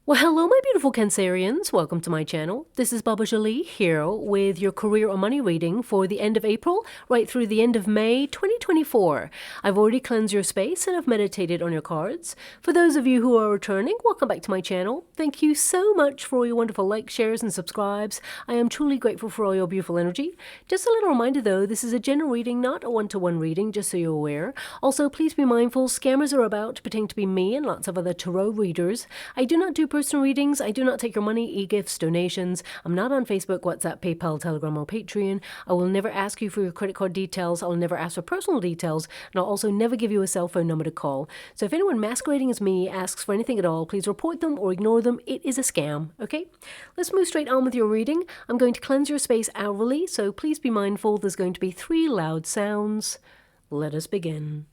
Well, hello, my beautiful Cancerians. Welcome to my channel. This is Baba Jolie here with your career or money reading for the end of April right through the end of May 2024. I've already cleansed your space and I've meditated on your cards. For those of you who are returning, welcome back to my channel. Thank you so much for all your wonderful likes, shares, and subscribes. I am truly grateful for all your beautiful energy. Just a little reminder though, this is a general reading, not a one-to-one reading, just so you're aware. Also, please be mindful, scammers are about to pretend to be me and lots of other tarot readers. I do not do personal readings. I do not take your money, e-gifts, donations. I'm not on Facebook, WhatsApp, PayPal, Telegram, or Patreon. I will never ask you for your credit card details. I'll never ask for personal details. And I'll also never give you a cell phone number to call. So if anyone masquerading as me asks for anything at all, please report them or ignore them. It is a scam, okay? Let's move straight on with your reading. I'm going to cleanse your space hourly, so please be mindful. There's going to be 3 loud sounds. Let us begin.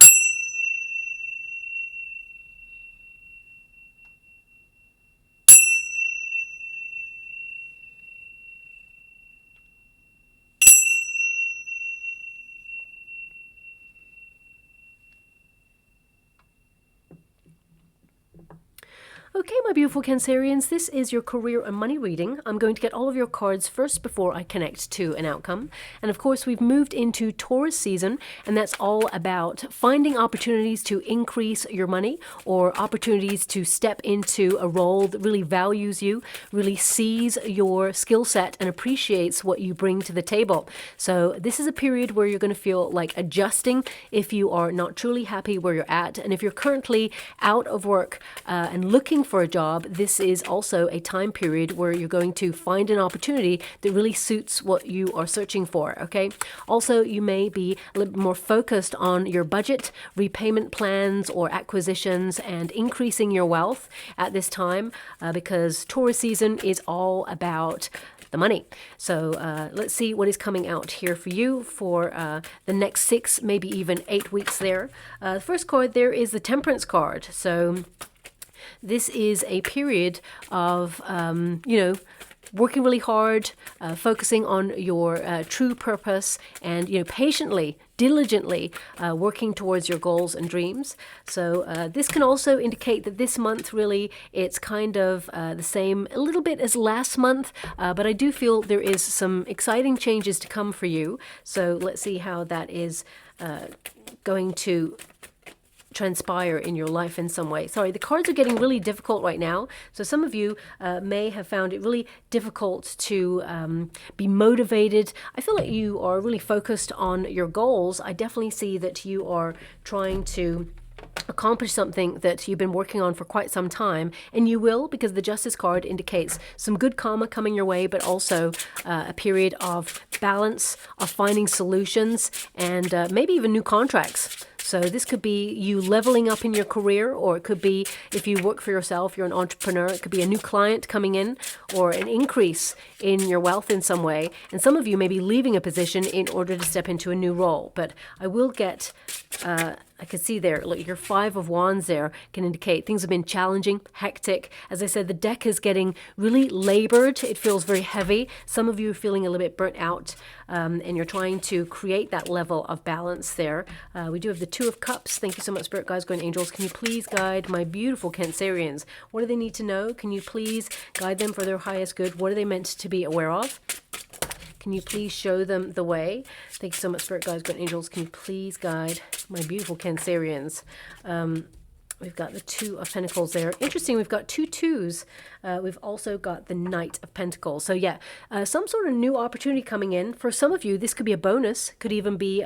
Okay, my beautiful Cancerians, this is your career and money reading. I'm going to get all of your cards first before I connect to an outcome. And of course, we've moved into Taurus season, and that's all about finding opportunities to increase your money or opportunities to step into a role that really values you, really sees your skill set and appreciates what you bring to the table. So this is a period where you're going to feel like adjusting if you are not truly happy where you're at. And if you're currently out of work and looking for a job, this is also a time period where you're going to find an opportunity that really suits what you are searching for, okay? Also, you may be a little more focused on your budget, repayment plans, or acquisitions, and increasing your wealth at this time because Taurus season is all about the money. So let's see what is coming out here for you for the next 6, maybe even 8 weeks there. The first card there is the Temperance card. So this is a period of, working really hard, focusing on your true purpose and, patiently, diligently working towards your goals and dreams. So this can also indicate that this month really it's kind of the same a little bit as last month, but I do feel there is some exciting changes to come for you. So let's see how that is going to transpire in your life in some way. Sorry, the cards are getting really difficult right now. So some of you may have found it really difficult to be motivated. I feel like you are really focused on your goals. I definitely see that you are trying to accomplish something that you've been working on for quite some time, and you will, because the Justice card indicates some good karma coming your way, but also a period of balance, of finding solutions, and maybe even new contracts. So this could be you leveling up in your career, or it could be if you work for yourself, you're an entrepreneur, it could be a new client coming in or an increase in your wealth in some way. And some of you may be leaving a position in order to step into a new role. But I will get, I can see there, look, your 5 of Wands there can indicate things have been challenging, hectic. As I said, the deck is getting really labored. It feels very heavy. Some of you are feeling a little bit burnt out, and you're trying to create that level of balance there. We do have the 2 of Cups. Thank you so much, Spirit Guides, Guardian Angels. Can you please guide my beautiful Cancerians? What do they need to know? Can you please guide them for their highest good? What are they meant to be aware of? Can you please show them the way? Thank you so much, Spirit Guides, Guardian Angels. Can you please guide my beautiful Cancerians? We've got the 2 of Pentacles there. Interesting, we've got 2 2s. We've also got the Knight of Pentacles. So yeah, some sort of new opportunity coming in. For some of you, this could be a bonus. Could even be,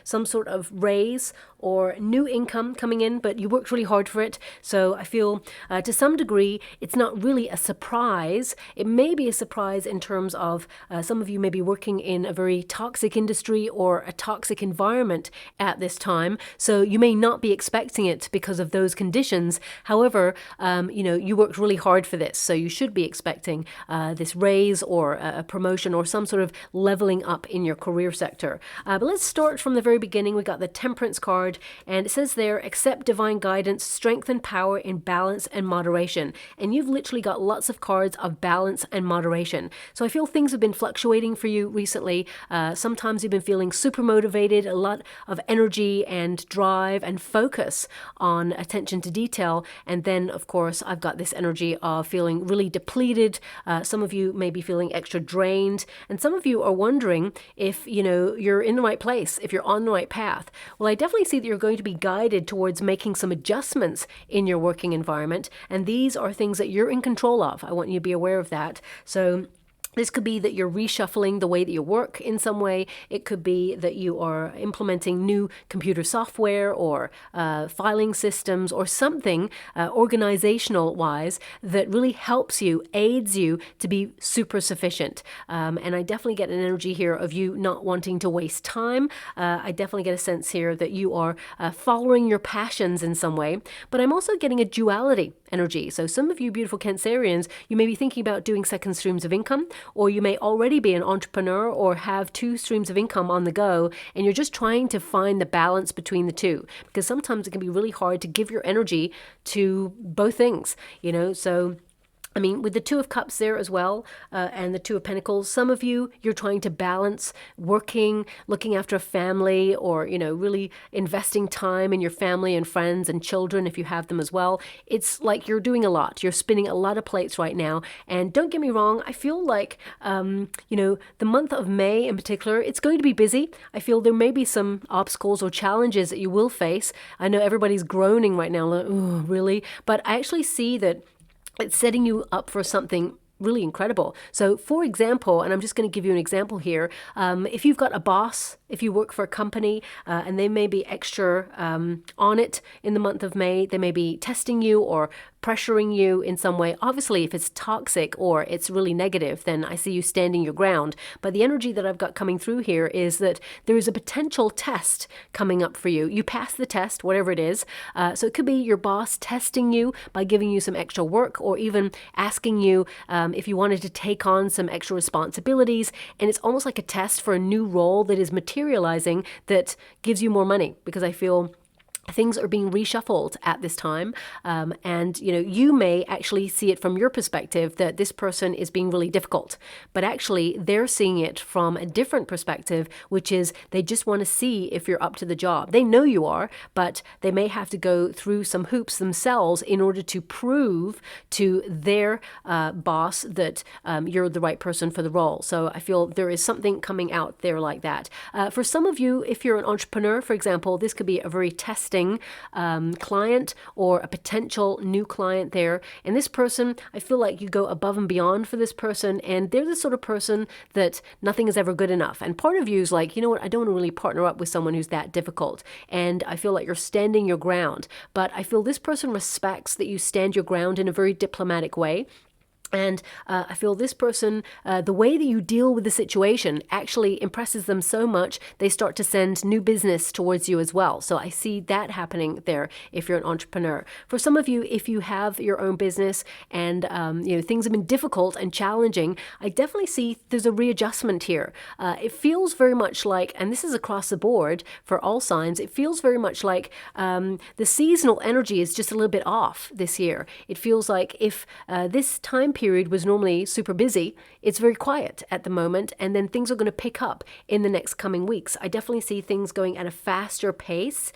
some sort of raise or new income coming in, but you worked really hard for it. So I feel to some degree, it's not really a surprise. It may be a surprise in terms of some of you may be working in a very toxic industry or a toxic environment at this time. So you may not be expecting it because of those conditions. However, you worked really hard for this. So you should be expecting this raise or a promotion or some sort of leveling up in your career sector. But let's start from the very beginning. We got the Temperance card, and it says there, accept divine guidance, strength and power in balance and moderation. And you've literally got lots of cards of balance and moderation. So I feel things have been fluctuating for you recently. Sometimes you've been feeling super motivated, a lot of energy and drive and focus on attention to detail. And then, of course, I've got this energy of feeling really depleted. Some of you may be feeling extra drained. And some of you are wondering if, you're in the right place, if you're on the right path. Well, I definitely see that you're going to be guided towards making some adjustments in your working environment. And these are things that you're in control of. I want you to be aware of that. So this could be that you're reshuffling the way that you work in some way. It could be that you are implementing new computer software or filing systems or something organizational wise that really helps you, aids you to be super sufficient. And I definitely get an energy here of you not wanting to waste time. I definitely get a sense here that you are following your passions in some way. But I'm also getting a duality energy. So some of you beautiful Cancerians, you may be thinking about doing second streams of income, or you may already be an entrepreneur or have two streams of income on the go, and you're just trying to find the balance between the two, because sometimes it can be really hard to give your energy to both things, so I mean, with the Two of Cups there as well, and the Two of Pentacles, some of you, you're trying to balance working, looking after a family, or, really investing time in your family and friends and children if you have them as well. It's like you're doing a lot. You're spinning a lot of plates right now. And don't get me wrong, I feel like, the month of May in particular, it's going to be busy. I feel there may be some obstacles or challenges that you will face. I know everybody's groaning right now, like, oh, really? But I actually see that it's setting you up for something really incredible. So for example, and I'm just going to give you an example here, if you've got a boss, if you work for a company and they may be extra on it in the month of May, they may be testing you or pressuring you in some way. Obviously, if it's toxic or it's really negative, then I see you standing your ground. But the energy that I've got coming through here is that there is a potential test coming up for you. You pass the test, whatever it is. So it could be your boss testing you by giving you some extra work, or even asking you if you wanted to take on some extra responsibilities. And it's almost like a test for a new role that is materializing that gives you more money, because I feel things are being reshuffled at this time. And, you may actually see it from your perspective that this person is being really difficult, but actually they're seeing it from a different perspective, which is they just want to see if you're up to the job. They know you are, but they may have to go through some hoops themselves in order to prove to their boss that you're the right person for the role. So I feel there is something coming out there like that. For some of you, if you're an entrepreneur, for example, this could be a very testing client or a potential new client there. And this person, I feel like you go above and beyond for this person, and they're the sort of person that nothing is ever good enough. And part of you is like, you know what, I don't want to really partner up with someone who's that difficult. And I feel like you're standing your ground. But I feel this person respects that you stand your ground in a very diplomatic way. And I feel this person, the way that you deal with the situation actually impresses them so much, they start to send new business towards you as well. So I see that happening there if you're an entrepreneur. For some of you, if you have your own business and things have been difficult and challenging, I definitely see there's a readjustment here. It feels very much like, and this is across the board for all signs, it feels very much like the seasonal energy is just a little bit off this year. It feels like if this time period was normally super busy, it's very quiet at the moment, and then things are going to pick up in the next coming weeks. I definitely see things going at a faster pace.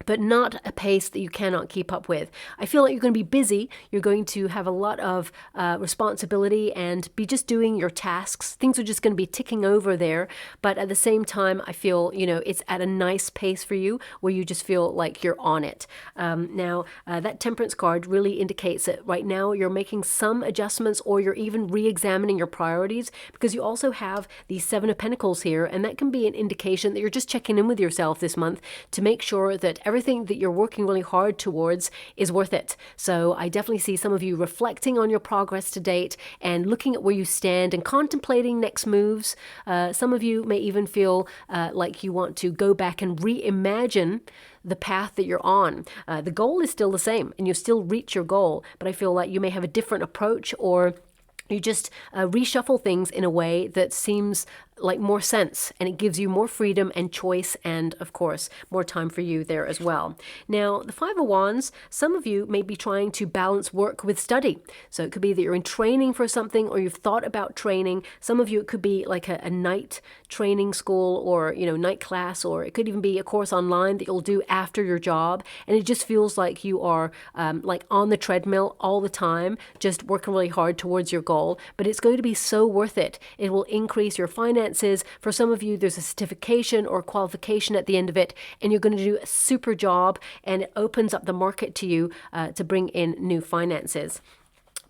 But not a pace that you cannot keep up with. I feel like you're going to be busy. You're going to have a lot of responsibility and be just doing your tasks. Things are just going to be ticking over there. But at the same time, I feel, it's at a nice pace for you where you just feel like you're on it. Now, that Temperance card really indicates that right now you're making some adjustments, or you're even re-examining your priorities, because you also have the Seven of Pentacles here. And that can be an indication that you're just checking in with yourself this month to make sure that everything that you're working really hard towards is worth it. So I definitely see some of you reflecting on your progress to date and looking at where you stand and contemplating next moves. Some of you may even feel like you want to go back and reimagine the path that you're on. The goal is still the same and you still reach your goal, but I feel like you may have a different approach, or you just reshuffle things in a way that seems like more sense, and it gives you more freedom and choice, and of course more time for you there as well. Now the Five of Wands, some of you may be trying to balance work with study. So it could be that you're in training for something, or you've thought about training. Some of you, it could be like a night training school, or night class, or it could even be a course online that you'll do after your job, and it just feels like you are like on the treadmill all the time, just working really hard towards your goal. But it's going to be so worth it. It will increase your finances. For some of you, there's a certification or qualification at the end of it, and you're going to do a super job, and it opens up the market to you to bring in new finances.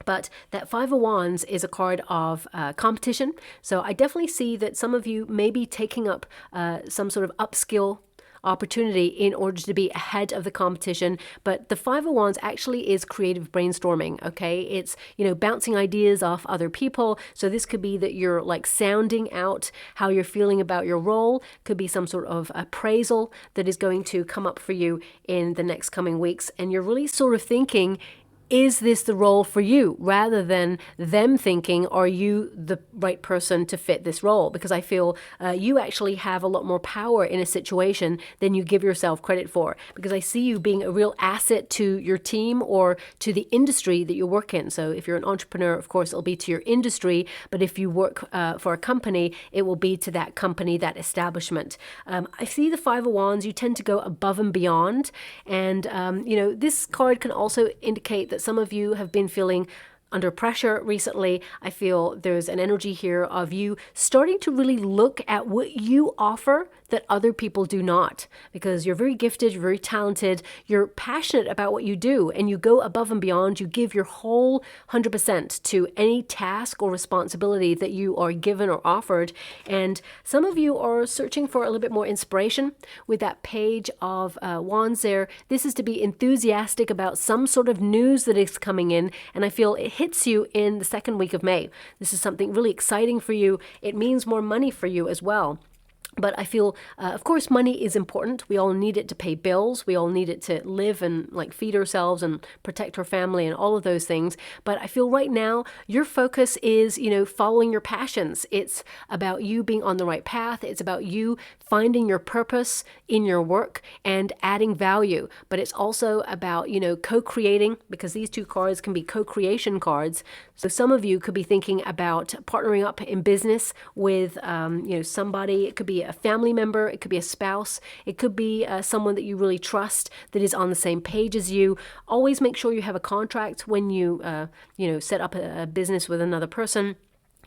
But that Five of Wands is a card of competition. So I definitely see that some of you may be taking up some sort of upskill opportunity in order to be ahead of the competition. But the Five of Wands actually is creative brainstorming, okay? It's, bouncing ideas off other people. So this could be that you're like sounding out how you're feeling about your role. Could be some sort of appraisal that is going to come up for you in the next coming weeks. And you're really sort of thinking, is this the role for you? Rather than them thinking, are you the right person to fit this role? Because I feel you actually have a lot more power in a situation than you give yourself credit for. Because I see you being a real asset to your team or to the industry that you work in. So if you're an entrepreneur, of course, it'll be to your industry. But if you work for a company, it will be to that company, that establishment. I see the Five of Wands, you tend to go above and beyond. And, this card can also indicate that some of you have been feeling under pressure recently. I feel there's an energy here of you starting to really look at what you offer that other people do not, because you're very gifted, you're very talented, you're passionate about what you do, and you go above and beyond. You give your whole 100% to any task or responsibility that you are given or offered. And some of you are searching for a little bit more inspiration with that Page of Wands there. This is to be enthusiastic about some sort of news that is coming in, and I feel it hits you in the second week of May. This is something really exciting for you. It means more money for you as well. But I feel, of course, money is important. We all need it to pay bills. We all need it to live and like feed ourselves and protect our family and all of those things. But I feel right now your focus is, following your passions. It's about you being on the right path. It's about you finding your purpose in your work and adding value. But it's also about, co-creating, because these two cards can be co-creation cards. So some of you could be thinking about partnering up in business with, somebody. It could be a family member, it could be a spouse, it could be someone that you really trust that is on the same page as you. Always make sure you have a contract when you, set up a business with another person.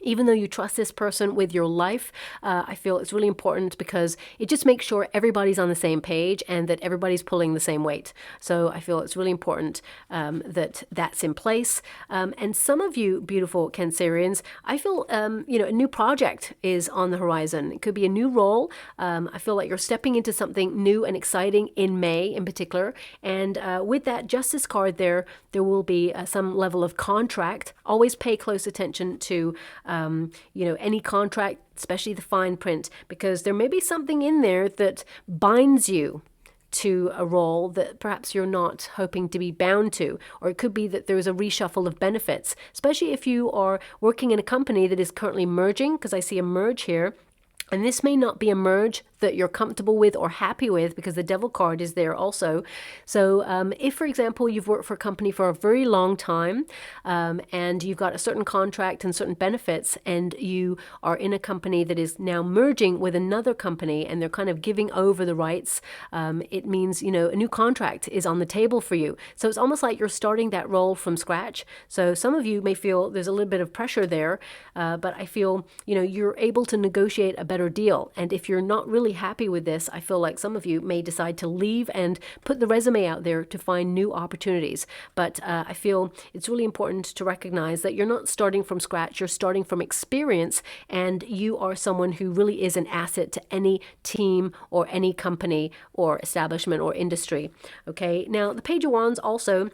Even though you trust this person with your life, I feel it's really important because it just makes sure everybody's on the same page and that everybody's pulling the same weight. So I feel it's really important that that's in place. And some of you beautiful Cancerians, I feel, a new project is on the horizon. It could be a new role. I feel like you're stepping into something new and exciting in May in particular. And with that Justice card there will be some level of contract. Always pay close attention to any contract, especially the fine print, because there may be something in there that binds you to a role that perhaps you're not hoping to be bound to. Or it could be that there's a reshuffle of benefits, especially if you are working in a company that is currently merging, because I see a merge here. And this may not be a merge that you're comfortable with or happy with, because the Devil card is there also. So if, for example, you've worked for a company for a very long time and you've got a certain contract and certain benefits, and you are in a company that is now merging with another company and they're kind of giving over the rights, it means, a new contract is on the table for you. So it's almost like you're starting that role from scratch. So some of you may feel there's a little bit of pressure there, but I feel, you're able to negotiate a better deal. And if you're not really happy with this, I feel like some of you may decide to leave and put the resume out there to find new opportunities. But I feel it's really important to recognize that you're not starting from scratch, you're starting from experience, and you are someone who really is an asset to any team or any company or establishment or industry. Okay, now the Page of Wands also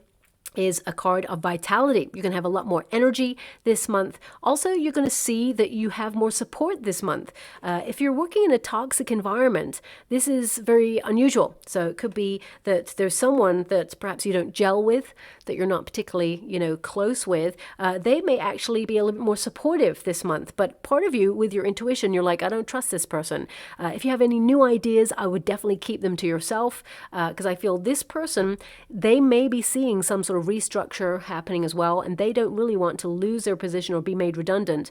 is a card of vitality. You're going to have a lot more energy this month. Also, you're going to see that you have more support this month. If you're working in a toxic environment, this is very unusual. So it could be that there's someone that perhaps you don't gel with, that you're not particularly, close with. They may actually be a little bit more supportive this month. But part of you, with your intuition, you're like, I don't trust this person. If you have any new ideas, I would definitely keep them to yourself, because I feel this person, they may be seeing some sort of restructure happening as well, and they don't really want to lose their position or be made redundant.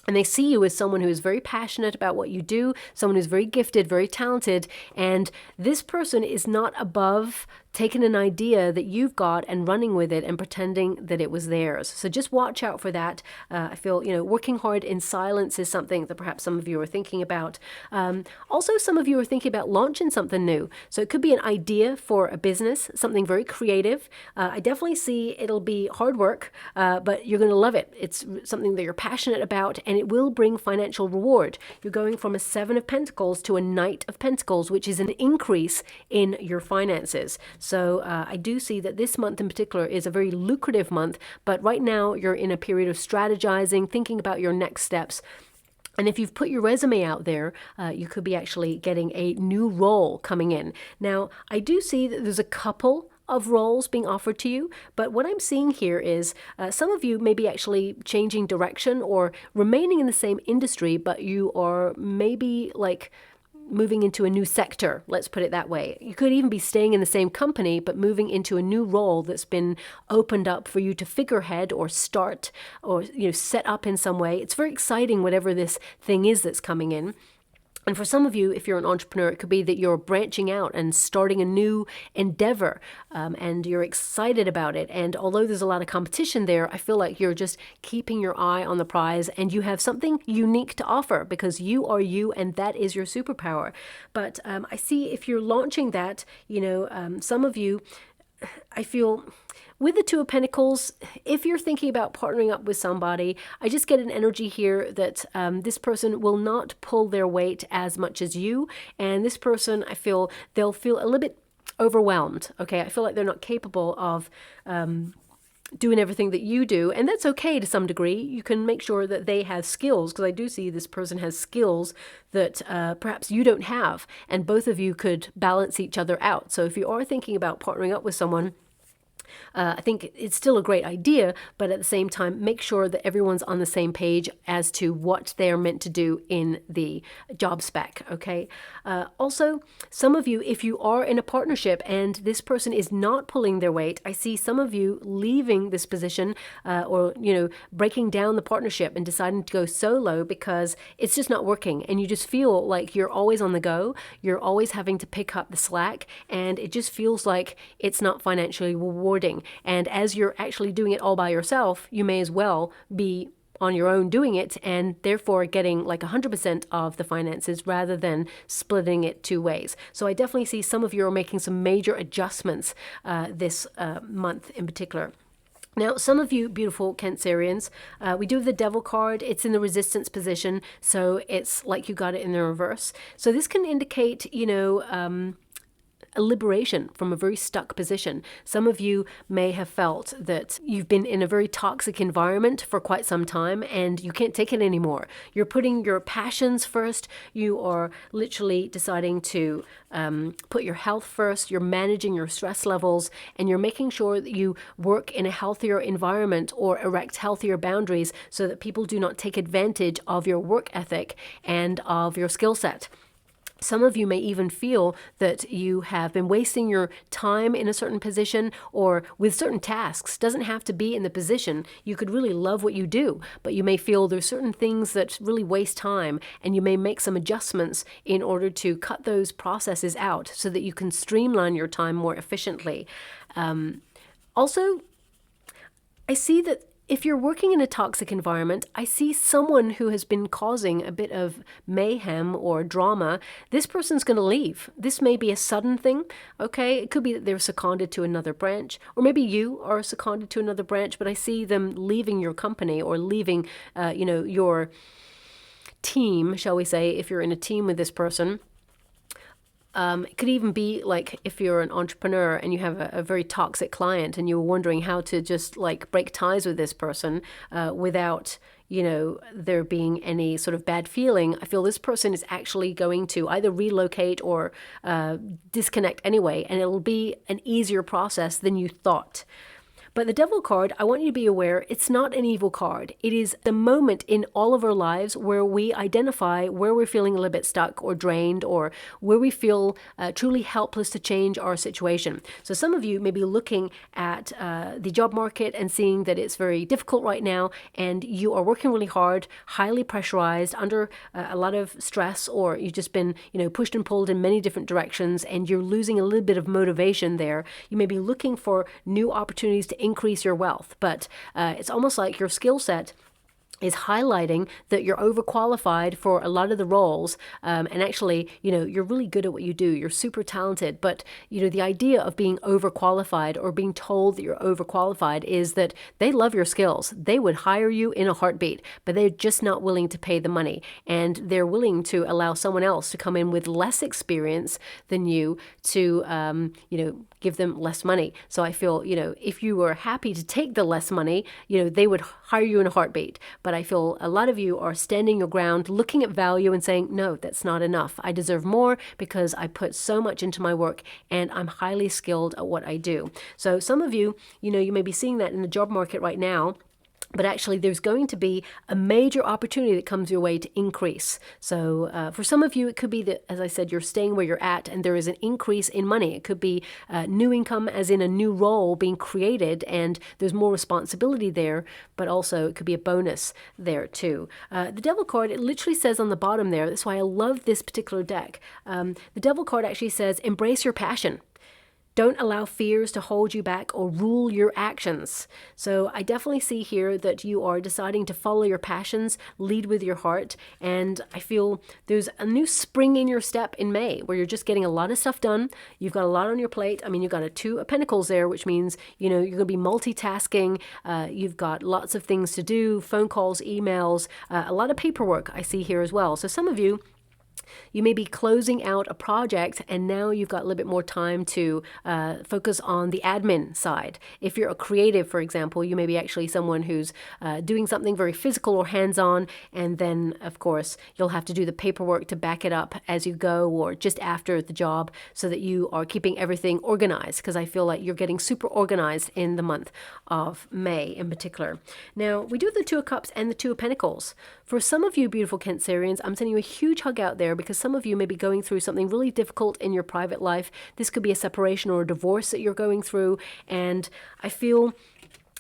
And they see you as someone who is very passionate about what you do, someone who's very gifted, very talented, and this person is not above taking an idea that you've got and running with it and pretending that it was theirs. So just watch out for that. I feel, working hard in silence is something that perhaps some of you are thinking about. Also, some of you are thinking about launching something new. So it could be an idea for a business, something very creative. I definitely see it'll be hard work, but you're going to love it. It's something that you're passionate about, and it will bring financial reward. You're going from a 7 of Pentacles to a Knight of Pentacles, which is an increase in your finances. So I do see that this month in particular is a very lucrative month, but right now you're in a period of strategizing, thinking about your next steps. And if you've put your resume out there, you could be actually getting a new role coming in. Now, I do see that there's a couple of roles being offered to you, but what I'm seeing here is some of you may be actually changing direction or remaining in the same industry, but you are maybe like moving into a new sector, let's put it that way. You could even be staying in the same company, but moving into a new role that's been opened up for you to figurehead or start or set up in some way. It's very exciting, whatever this thing is that's coming in. And for some of you, if you're an entrepreneur, it could be that you're branching out and starting a new endeavor, and you're excited about it. And although there's a lot of competition there, I feel like you're just keeping your eye on the prize, and you have something unique to offer because you are you, and that is your superpower. But I see if you're launching that, some of you, I feel with the 2 of Pentacles, if you're thinking about partnering up with somebody, I just get an energy here that this person will not pull their weight as much as you. And this person, I feel they'll feel a little bit overwhelmed. Okay, I feel like they're not capable of doing everything that you do. And that's okay to some degree. You can make sure that they have skills, because I do see this person has skills that perhaps you don't have. And both of you could balance each other out. So if you are thinking about partnering up with someone, I think it's still a great idea, but at the same time, make sure that everyone's on the same page as to what they're meant to do in the job spec, okay? Also, some of you, if you are in a partnership and this person is not pulling their weight, I see some of you leaving this position or, breaking down the partnership and deciding to go solo because it's just not working. And you just feel like you're always on the go. You're always having to pick up the slack, and it just feels like it's not financially rewarding. And as you're actually doing it all by yourself, you may as well be on your own doing it, and therefore getting like 100% of the finances rather than splitting it 2 ways. So I definitely see some of you are making some major adjustments this month in particular. Now, some of you beautiful Cancerians, we do have the Devil card. It's in the resistance position, so it's like you got it in the reverse. So this can indicate, a liberation from a very stuck position. Some of you may have felt that you've been in a very toxic environment for quite some time and you can't take it anymore. You're putting your passions first. You are literally deciding to put your health first. You're managing your stress levels, and you're making sure that you work in a healthier environment or erect healthier boundaries so that people do not take advantage of your work ethic and of your skill set. Some of you may even feel that you have been wasting your time in a certain position or with certain tasks. Doesn't have to be in the position. You could really love what you do, but you may feel there's certain things that really waste time, and you may make some adjustments in order to cut those processes out so that you can streamline your time more efficiently. Also, I see that if you're working in a toxic environment, I see someone who has been causing a bit of mayhem or drama. This person's going to leave. This may be a sudden thing, okay? It could be that they're seconded to another branch, or maybe you are seconded to another branch, but I see them leaving your company or leaving, your team, shall we say, if you're in a team with this person. It could even be like if you're an entrepreneur and you have a very toxic client and you're wondering how to just like break ties with this person without, you know, there being any sort of bad feeling. I feel this person is actually going to either relocate or disconnect anyway, and it'll be an easier process than you thought. But the Devil card, I want you to be aware, it's not an evil card. It is the moment in all of our lives where we identify where we're feeling a little bit stuck or drained, or where we feel truly helpless to change our situation. So some of you may be looking at the job market and seeing that it's very difficult right now, and you are working really hard, highly pressurized, under a lot of stress, or you've just been, you know, pushed and pulled in many different directions, and you're losing a little bit of motivation there. You may be looking for new opportunities to increase your wealth, but it's almost like your skill set is highlighting that you're overqualified for a lot of the roles, and actually, you know, you're really good at what you do. You're super talented, but you know, the idea of being overqualified or being told that you're overqualified is that they love your skills. They would hire you in a heartbeat, but they're just not willing to pay the money, and they're willing to allow someone else to come in with less experience than you to, you know, give them less money. So I feel, you know, if you were happy to take the less money, you know, they would hire you in a heartbeat. But I feel a lot of you are standing your ground, looking at value and saying, no, that's not enough. I deserve more because I put so much into my work and I'm highly skilled at what I do. So some of you, you know, you may be seeing that in the job market right now. But actually, there's going to be a major opportunity that comes your way to increase. So for some of you, it could be that, as I said, you're staying where you're at and there is an increase in money. It could be new income, as in a new role being created, and there's more responsibility there, but also it could be a bonus there too. The Devil card, it literally says on the bottom there, that's why I love this particular deck. The Devil card actually says, embrace your passion. Don't allow fears to hold you back or rule your actions. So I definitely see here that you are deciding to follow your passions, lead with your heart, and I feel there's a new spring in your step in May where you're just getting a lot of stuff done. You've got a lot on your plate. I mean, you've got a Two of Pentacles there, which means, you know, you're going to be multitasking. You've got lots of things to do, phone calls, emails, a lot of paperwork I see here as well. So some of you, you may be closing out a project and now you've got a little bit more time to focus on the admin side. If you're a creative, for example, you may be actually someone who's doing something very physical or hands-on, and then, of course, you'll have to do the paperwork to back it up as you go or just after the job so that you are keeping everything organized, because I feel like you're getting super organized in the month of May in particular. Now, we do have the Two of Cups and the Two of Pentacles. For some of you beautiful Cancerians, I'm sending you a huge hug out there because some of you may be going through something really difficult in your private life. This could be a separation or a divorce that you're going through, and I feel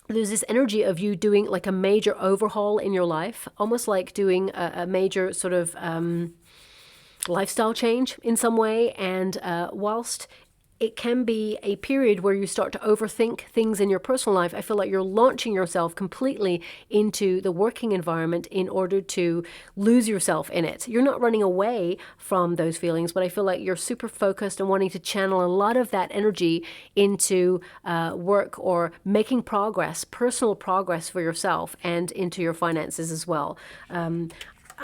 there's this energy of you doing like a major overhaul in your life, almost like doing a major sort of lifestyle change in some way, and whilst it can be a period where you start to overthink things in your personal life, I feel like you're launching yourself completely into the working environment in order to lose yourself in it. You're not running away from those feelings, but I feel like you're super focused and wanting to channel a lot of that energy into work or making progress, personal progress for yourself and into your finances as well. I'm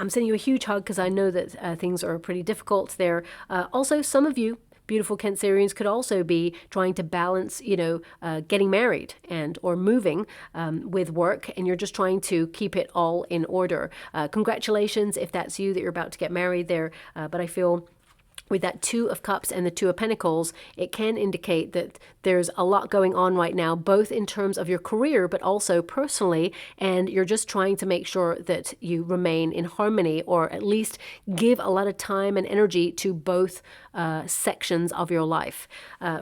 sending you a huge hug because I know that things are pretty difficult there. Also, some of you beautiful Cancerians could also be trying to balance, you know, getting married and or moving with work, and you're just trying to keep it all in order. Congratulations if that's you that you're about to get married there, but I feel with that Two of Cups and the Two of Pentacles, it can indicate that there's a lot going on right now, both in terms of your career, but also personally, and you're just trying to make sure that you remain in harmony, or at least give a lot of time and energy to both sections of your life.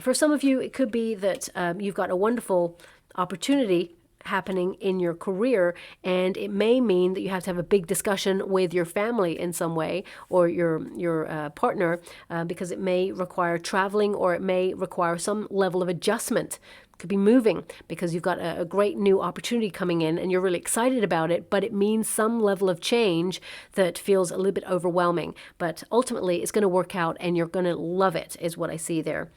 For some of you, it could be that you've got a wonderful opportunity happening in your career, and it may mean that you have to have a big discussion with your family in some way, or your partner, because it may require traveling, or it may require some level of adjustment. Could be moving because you've got a great new opportunity coming in and you're really excited about it, but it means some level of change that feels a little bit overwhelming. But ultimately, it's going to work out and you're going to love it, is what I see there.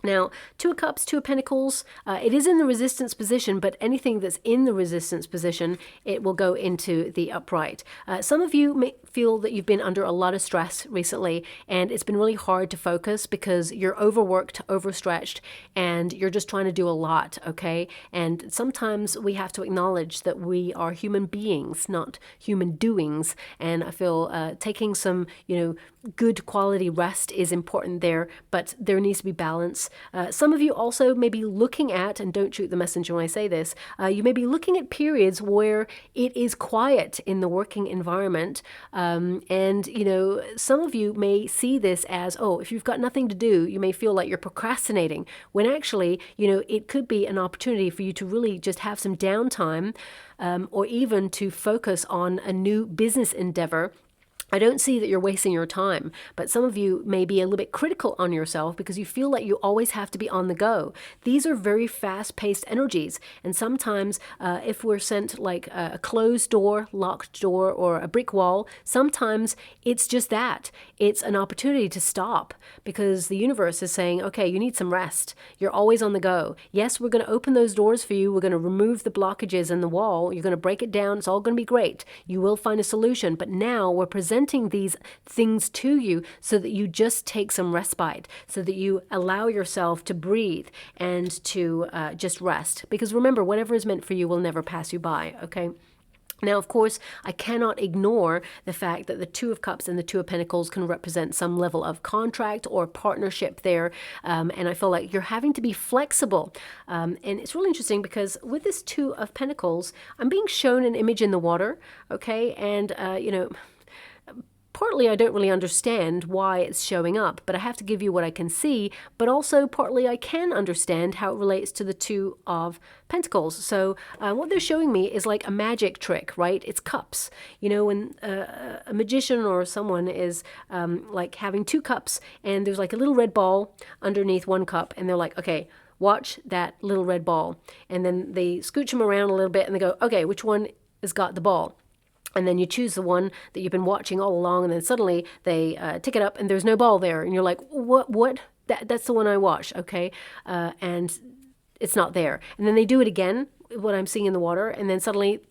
Now, Two of Cups, Two of Pentacles, it is in the resistance position, but anything that's in the resistance position, it will go into the upright. Some of you may feel that you've been under a lot of stress recently, and it's been really hard to focus because you're overworked, overstretched, and you're just trying to do a lot, okay? And sometimes we have to acknowledge that we are human beings, not human doings, and I feel taking some, good quality rest is important there, but there needs to be balance. Some of you also may be looking at, and don't shoot the messenger when I say this, you may be looking at periods where it is quiet in the working environment. And some of you may see this as, if you've got nothing to do, you may feel like you're procrastinating, when actually, it could be an opportunity for you to really just have some downtime, or even to focus on a new business endeavor. I don't see that you're wasting your time, but some of you may be a little bit critical on yourself because you feel like you always have to be on the go. These are very fast-paced energies, and sometimes if we're sent like a closed door, locked door, or a brick wall, sometimes it's just that. It's an opportunity to stop because the universe is saying, okay, you need some rest. You're always on the go. Yes, we're going to open those doors for you. We're going to remove the blockages in the wall. You're going to break it down. It's all going to be great. You will find a solution, but now we're presenting these things to you so that you just take some respite, so that you allow yourself to breathe and to just rest. Because remember, whatever is meant for you will never pass you by, okay? Now, of course, I cannot ignore the fact that the Two of Cups and the Two of Pentacles can represent some level of contract or partnership there. And I feel like you're having to be flexible. And it's really interesting because with this Two of Pentacles, I'm being shown an image in the water, okay? And, partly I don't really understand why it's showing up, but I have to give you what I can see, but also partly I can understand how it relates to the Two of Pentacles. So what they're showing me is like a magic trick, right? It's cups. When a magician or someone is like having two cups and there's like a little red ball underneath one cup, and they're like, okay, watch that little red ball. And then they scooch them around a little bit and they go, okay, which one has got the ball? And then you choose the one that you've been watching all along, and then suddenly they tick it up, and there's no ball there, and you're like, "What? That's the one I watched, okay?" And it's not there. And then they do it again, what I'm seeing in the water, and then suddenly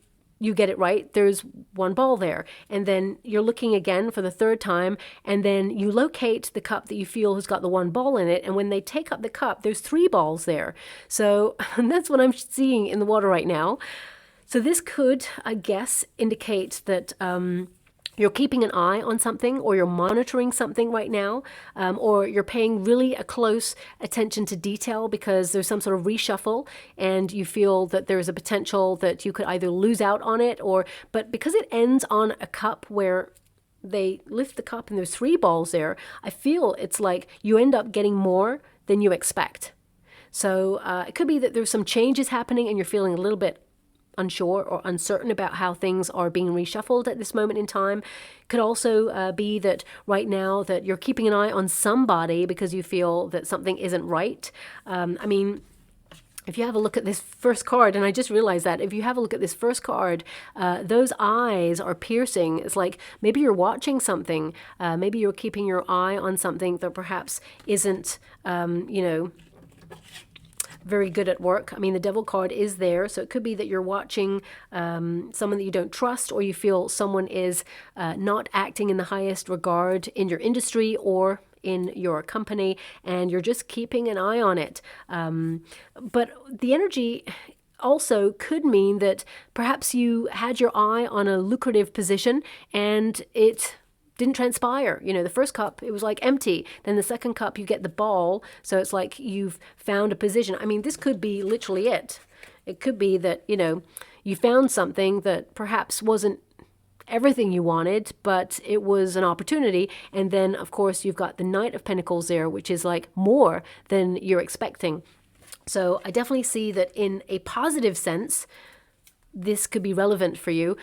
you get it right. There's one ball there, and then you're looking again for the third time, and then you locate the cup that you feel has got the one ball in it. And when they take up the cup, there's three balls there. So that's what I'm seeing in the water right now. So this could, I guess, indicate that you're keeping an eye on something, or you're monitoring something right now, or you're paying really a close attention to detail because there's some sort of reshuffle and you feel that there's a potential that you could either lose out on it, but because it ends on a cup where they lift the cup and there's three balls there, I feel it's like you end up getting more than you expect. So it could be that there's some changes happening and you're feeling a little bit unsure or uncertain about how things are being reshuffled at this moment in time. Could also be that right now that you're keeping an eye on somebody because you feel that something isn't right. If you have a look at this first card, and I just realized that if you have a look at this first card, those eyes are piercing. It's like maybe you're watching something, maybe you're keeping your eye on something that perhaps isn't, very good at work. The Devil card is there, so it could be that you're watching someone that you don't trust, or you feel someone is not acting in the highest regard in your industry or in your company, and you're just keeping an eye on it. But the energy also could mean that perhaps you had your eye on a lucrative position and it didn't transpire. The first cup, it was like empty. Then the second cup, you get the ball. So it's like you've found a position. This could be literally it. It could be that, you found something that perhaps wasn't everything you wanted, but it was an opportunity. And then, of course, you've got the Knight of Pentacles there, which is like more than you're expecting. So I definitely see that in a positive sense, this could be relevant for you.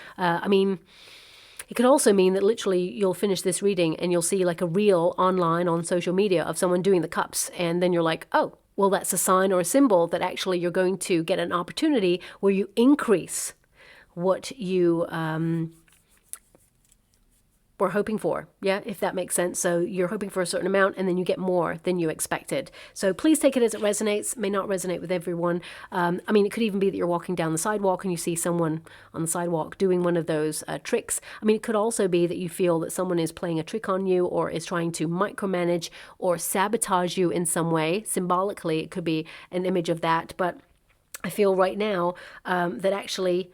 It could also mean that literally you'll finish this reading and you'll see like a reel online on social media of someone doing the cups. And then you're like, oh, well, that's a sign or a symbol that actually you're going to get an opportunity where you increase what you were hoping for. Yeah, if that makes sense. So you're hoping for a certain amount and then you get more than you expected. So please take it as it resonates. May not resonate with everyone. I mean, it could even be that you're walking down the sidewalk and you see someone on the sidewalk doing one of those tricks. I mean, it could also be that you feel that someone is playing a trick on you or is trying to micromanage or sabotage you in some way. Symbolically, it could be an image of that. But I feel right now that actually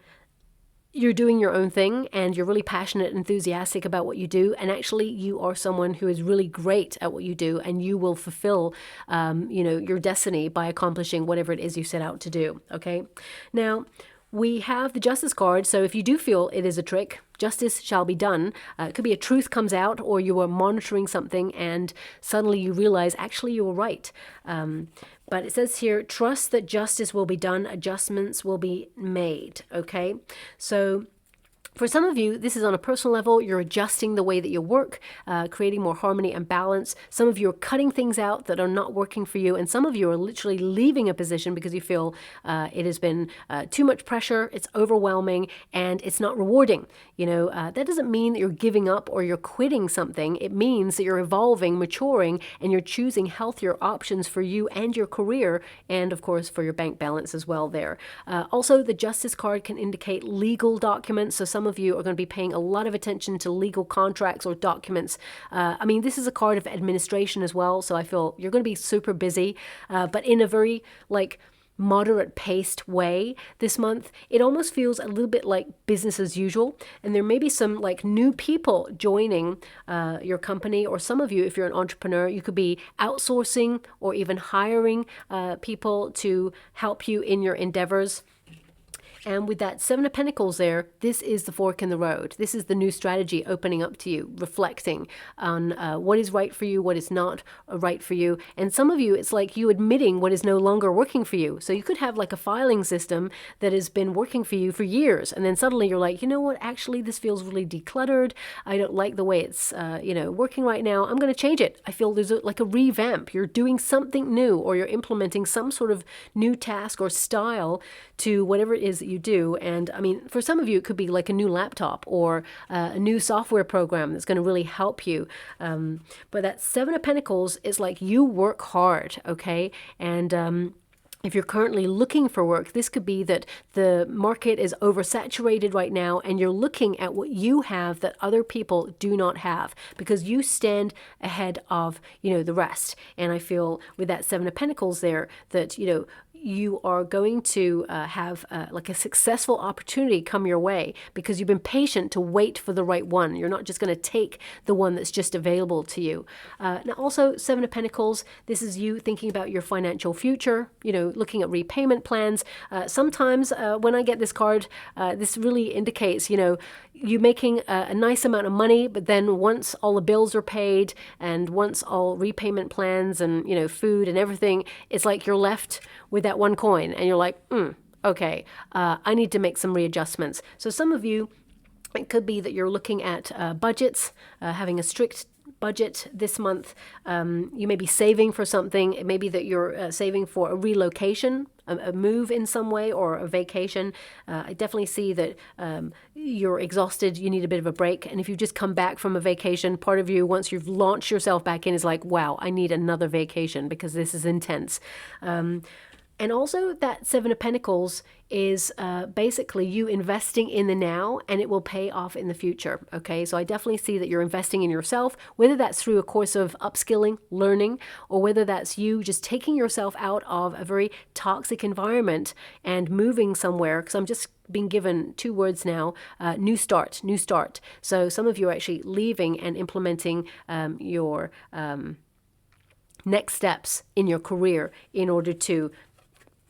you're doing your own thing and you're really passionate, enthusiastic about what you do. And actually you are someone who is really great at what you do, and you will fulfill, your destiny by accomplishing whatever it is you set out to do. Okay. Now we have the Justice card. So if you do feel it is a trick, justice shall be done. It could be a truth comes out, or you are monitoring something and suddenly you realize actually you were right. But it says here, trust that justice will be done, adjustments will be made. Okay, so for some of you, this is on a personal level. You're adjusting the way that you work, creating more harmony and balance. Some of you are cutting things out that are not working for you. And some of you are literally leaving a position because you feel it has been too much pressure, it's overwhelming, and it's not rewarding. That doesn't mean that you're giving up or you're quitting something. It means that you're evolving, maturing, and you're choosing healthier options for you and your career, and of course for your bank balance as well there. Also, the Justice card can indicate legal documents. So some of you are going to be paying a lot of attention to legal contracts or documents. This is a card of administration as well. So I feel you're going to be super busy, but in a very moderate paced way this month. It almost feels a little bit like business as usual. And there may be some new people joining your company, or some of you, if you're an entrepreneur, you could be outsourcing or even hiring people to help you in your endeavors. And with that Seven of Pentacles there, this is the fork in the road. This is the new strategy opening up to you, reflecting on what is right for you, what is not right for you. And some of you, it's like you admitting what is no longer working for you. So you could have a filing system that has been working for you for years. And then suddenly you're like, you know what, actually this feels really decluttered. I don't like the way it's working right now. I'm going to change it. I feel there's a revamp. You're doing something new, or you're implementing some sort of new task or style to whatever it is that you do. And for some of you, it could be like a new laptop or a new software program that's going to really help you. But that Seven of Pentacles is like you work hard, okay? And if you're currently looking for work, this could be that the market is oversaturated right now and you're looking at what you have that other people do not have, because you stand ahead of, the rest. And I feel with that Seven of Pentacles there that, you are going to have a successful opportunity come your way because you've been patient to wait for the right one. You're not just going to take the one that's just available to you. Now also, Seven of Pentacles, this is you thinking about your financial future, looking at repayment plans. Sometimes when I get this card, this really indicates, you making a nice amount of money, but then once all the bills are paid and once all repayment plans and, food and everything, it's like you're left with that one coin and you're like, okay, I need to make some readjustments. So some of you, it could be that you're looking at budgets, having a strict budget this month. You may be saving for something. It may be that you're saving for a relocation, a move in some way, or a vacation. I definitely see that you're exhausted. You need a bit of a break. And if you just come back from a vacation, part of you, once you've launched yourself back in, is like, wow, I need another vacation because this is intense. And also that Seven of Pentacles is basically you investing in the now, and it will pay off in the future. Okay, so I definitely see that you're investing in yourself, whether that's through a course of upskilling, learning, or whether that's you just taking yourself out of a very toxic environment and moving somewhere. Because I'm just being given two words now, new start, new start. So some of you are actually leaving and implementing your next steps in your career in order to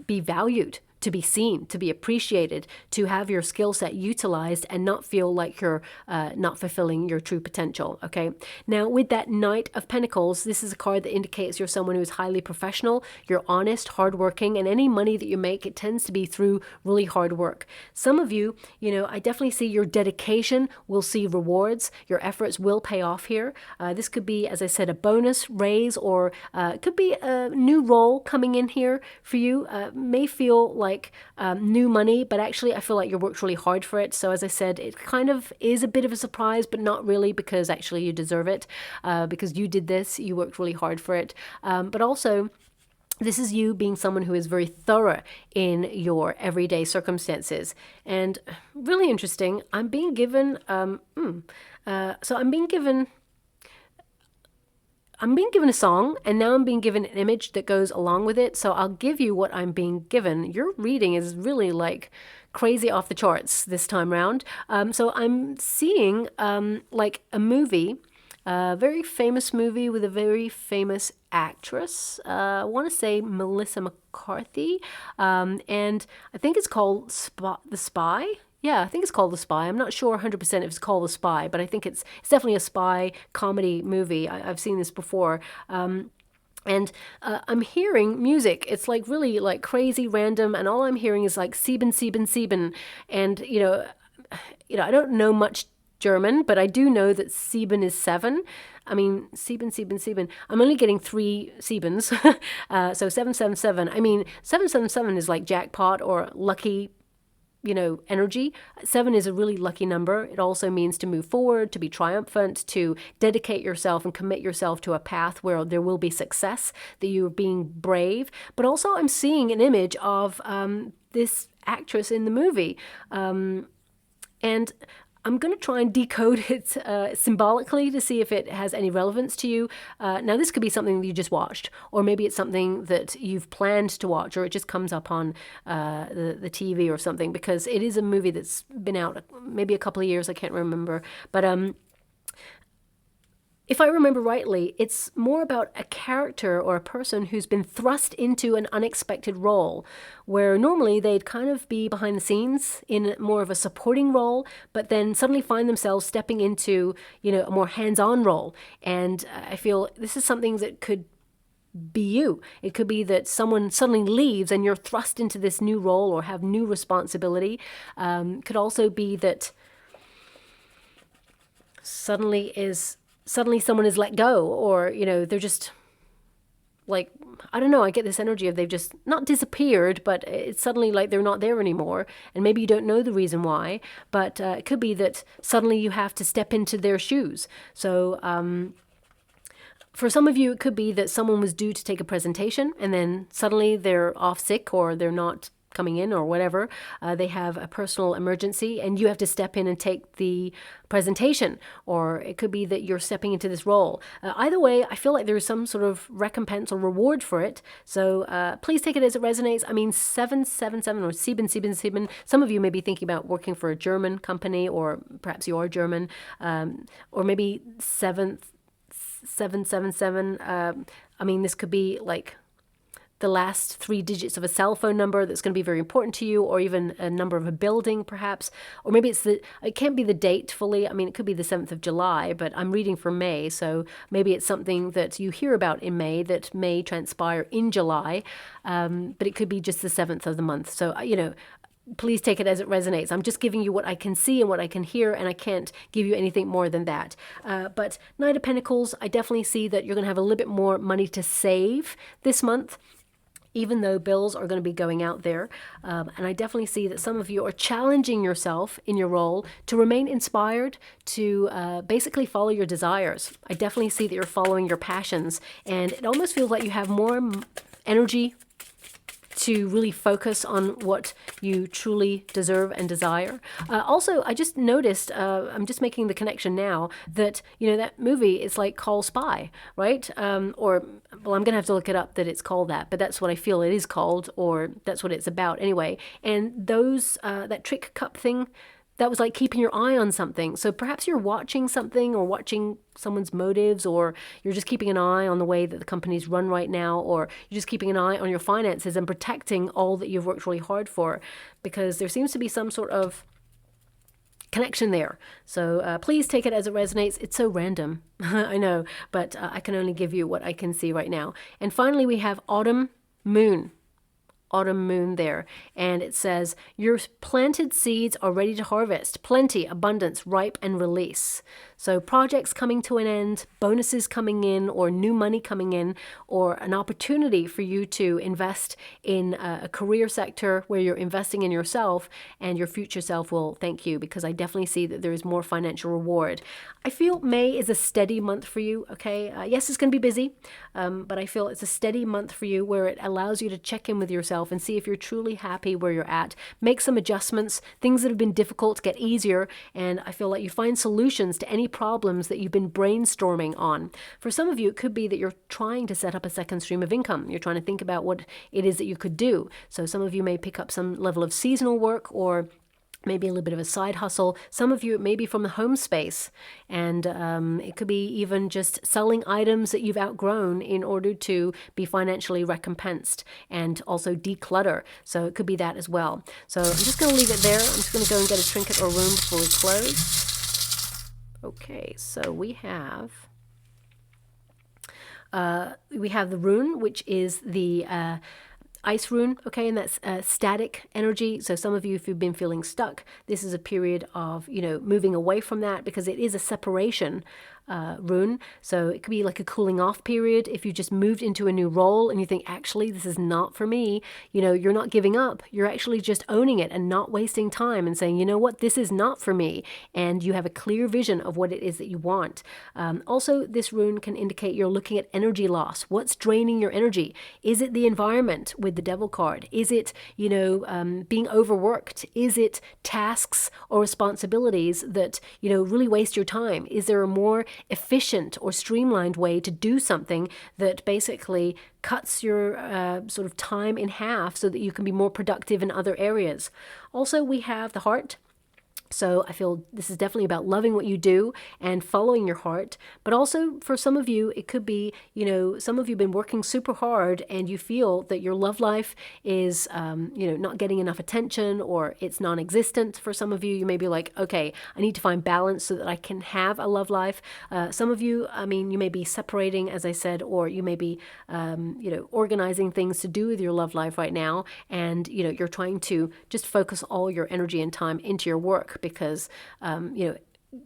be valued, to be seen, to be appreciated, to have your skill set utilized and not feel like you're not fulfilling your true potential. Okay. Now with that Knight of Pentacles, this is a card that indicates you're someone who is highly professional, you're honest, hardworking, and any money that you make, it tends to be through really hard work. Some of you, I definitely see your dedication will see rewards. Your efforts will pay off here. This could be, as I said, a bonus raise, or it could be a new role coming in here for you. May feel like like new money, but actually I feel like you worked really hard for it. So as I said, it kind of is a bit of a surprise, but not really, because actually you deserve it, because you did this, you worked really hard for it. But also, this is you being someone who is very thorough in your everyday circumstances. And really interesting, I'm being given, so I'm being given a song, and now I'm being given an image that goes along with it. So I'll give you what I'm being given. Your reading is really like crazy off the charts this time round. So I'm seeing like a movie, a very famous movie with a very famous actress. I want to say Melissa McCarthy. And I think it's called The Spy. Yeah, I think it's called The Spy. I'm not sure 100% if it's called The Spy, but I think it's definitely a spy comedy movie. I've seen this before. And I'm hearing music. It's like really like crazy random, and all I'm hearing is like sieben, sieben, sieben. And I don't know much German, but I do know that sieben is 7. I mean, sieben, sieben, sieben. I'm only getting 3 siebens. So 777. I mean, 777 is like jackpot or lucky, energy. 7 is a really lucky number. It also means to move forward, to be triumphant, to dedicate yourself and commit yourself to a path where there will be success, that you're being brave. But also I'm seeing an image of this actress in the movie. And I'm going to try and decode it symbolically to see if it has any relevance to you. Now, this could be something that you just watched, or maybe it's something that you've planned to watch, or it just comes up on the TV or something, because it is a movie that's been out maybe a couple of years. I can't remember. But if I remember rightly, it's more about a character or a person who's been thrust into an unexpected role, where normally they'd kind of be behind the scenes in more of a supporting role, but then suddenly find themselves stepping into, a more hands-on role. And I feel this is something that could be you. It could be that someone suddenly leaves and you're thrust into this new role or have new responsibility. Could also be that suddenly someone is let go, or, they're just like, I don't know, I get this energy of they've just not disappeared, but it's suddenly like they're not there anymore. And maybe you don't know the reason why, but it could be that suddenly you have to step into their shoes. So for some of you, it could be that someone was due to take a presentation and then suddenly they're off sick, or they're not coming in, or whatever. They have a personal emergency and you have to step in and take the presentation. Or it could be that you're stepping into this role. Either way, I feel like there is some sort of recompense or reward for it. So please take it as it resonates. I mean, 777 or sieben, sieben, sieben. Some of you may be thinking about working for a German company, or perhaps you are German, or maybe 777. I mean, this could be like the last 3 digits of a cell phone number that's going to be very important to you, or even a number of a building perhaps, or maybe it can't be the date fully. I mean, it could be the 7th of July, but I'm reading for May, so maybe it's something that you hear about in May that may transpire in July, but it could be just the 7th of the month. So, please take it as it resonates. I'm just giving you what I can see and what I can hear, and I can't give you anything more than that. But Knight of Pentacles, I definitely see that you're going to have a little bit more money to save this month, even though bills are going to be going out there. And I definitely see that some of you are challenging yourself in your role to remain inspired, to basically follow your desires. I definitely see that you're following your passions, and it almost feels like you have more energy to really focus on what you truly deserve and desire. Also, I just noticed, I'm just making the connection now, that, that movie is like called Spy, right? I'm going to have to look it up that it's called that, but that's what I feel it is called, or that's what it's about anyway. And those, that trick cup thing, that was like keeping your eye on something. So perhaps you're watching something, or watching someone's motives, or you're just keeping an eye on the way that the company's run right now, or you're just keeping an eye on your finances and protecting all that you've worked really hard for, because there seems to be some sort of connection there. So please take it as it resonates. It's so random, I know, but I can only give you what I can see right now. And finally, we have Autumn Moon there, and it says, your planted seeds are ready to harvest, plenty, abundance, ripe, and release. So projects coming to an end, bonuses coming in, or new money coming in, or an opportunity for you to invest in a career sector where you're investing in yourself, and your future self will thank you, because I definitely see that there is more financial reward. I feel May is a steady month for you, okay? Yes, it's going to be busy, but I feel it's a steady month for you where it allows you to check in with yourself and see if you're truly happy where you're at. Make some adjustments. Things that have been difficult get easier, and I feel like you find solutions to any problems that you've been brainstorming on. For some of you, it could be that you're trying to set up a second stream of income. You're trying to think about what it is that you could do. So some of you may pick up some level of seasonal work, or maybe a little bit of a side hustle. Some of you, it may be from the home space, and it could be even just selling items that you've outgrown in order to be financially recompensed, and also declutter. So it could be that as well. So I'm just going to leave it there. I'm just going to go and get a trinket or rune before we close. Okay, so we have the rune, which is the ice rune, okay, and that's static energy. So some of you, if you've been feeling stuck, this is a period of, moving away from that, because it is a separation rune. So it could be like a cooling off period. If you just moved into a new role and you think, actually, this is not for me, you're not giving up. You're actually just owning it and not wasting time and saying, you know what, this is not for me. And you have a clear vision of what it is that you want. Also, this rune can indicate you're looking at energy loss. What's draining your energy? Is it the environment with the Devil card? Is it, being overworked? Is it tasks or responsibilities that, really waste your time? Is there a more efficient or streamlined way to do something that basically cuts your sort of time in half so that you can be more productive in other areas? Also, we have the heart. So I feel this is definitely about loving what you do and following your heart. But also for some of you, it could be, some of you have been working super hard and you feel that your love life is, not getting enough attention, or it's non-existent. For some of you, you may be like, okay, I need to find balance so that I can have a love life. Some of you, you may be separating, as I said, or you may be, organizing things to do with your love life right now. And, you're trying to just focus all your energy and time into your work, because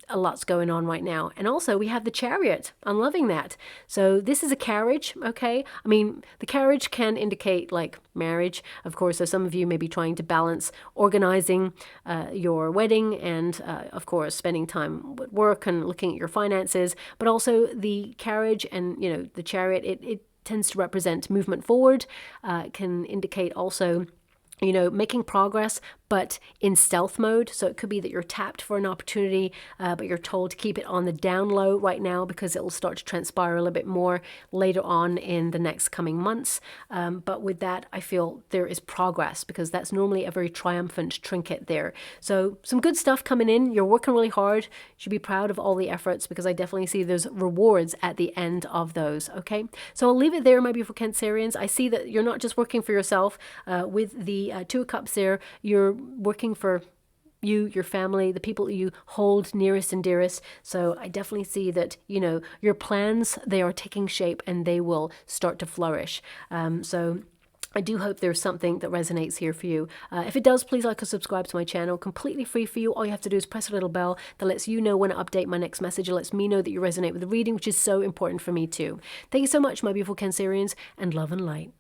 a lot's going on right now. And also we have the Chariot. I'm loving that. So this is a carriage, okay? The carriage can indicate like marriage, of course. So some of you may be trying to balance organizing your wedding and of course spending time with work and looking at your finances. But also the carriage and the Chariot, it tends to represent movement forward. It can indicate also making progress, but in stealth mode. So it could be that you're tapped for an opportunity, but you're told to keep it on the down low right now, because it will start to transpire a little bit more later on in the next coming months. But with that, I feel there is progress, because that's normally a very triumphant trinket there. So some good stuff coming in. You're working really hard. You should be proud of all the efforts, because I definitely see there's rewards at the end of those. Okay, so I'll leave it there, my beautiful Cancerians. I see that you're not just working for yourself with the Two of Cups there. You're working for you, your family, the people that you hold nearest and dearest. So I definitely see that, your plans, they are taking shape and they will start to flourish. So I do hope there's something that resonates here for you. If it does, please like or subscribe to my channel. Completely free for you. All you have to do is press a little bell that lets you know when I update my next message. It lets me know that you resonate with the reading, which is so important for me too. Thank you so much, my beautiful Cancerians, and love and light.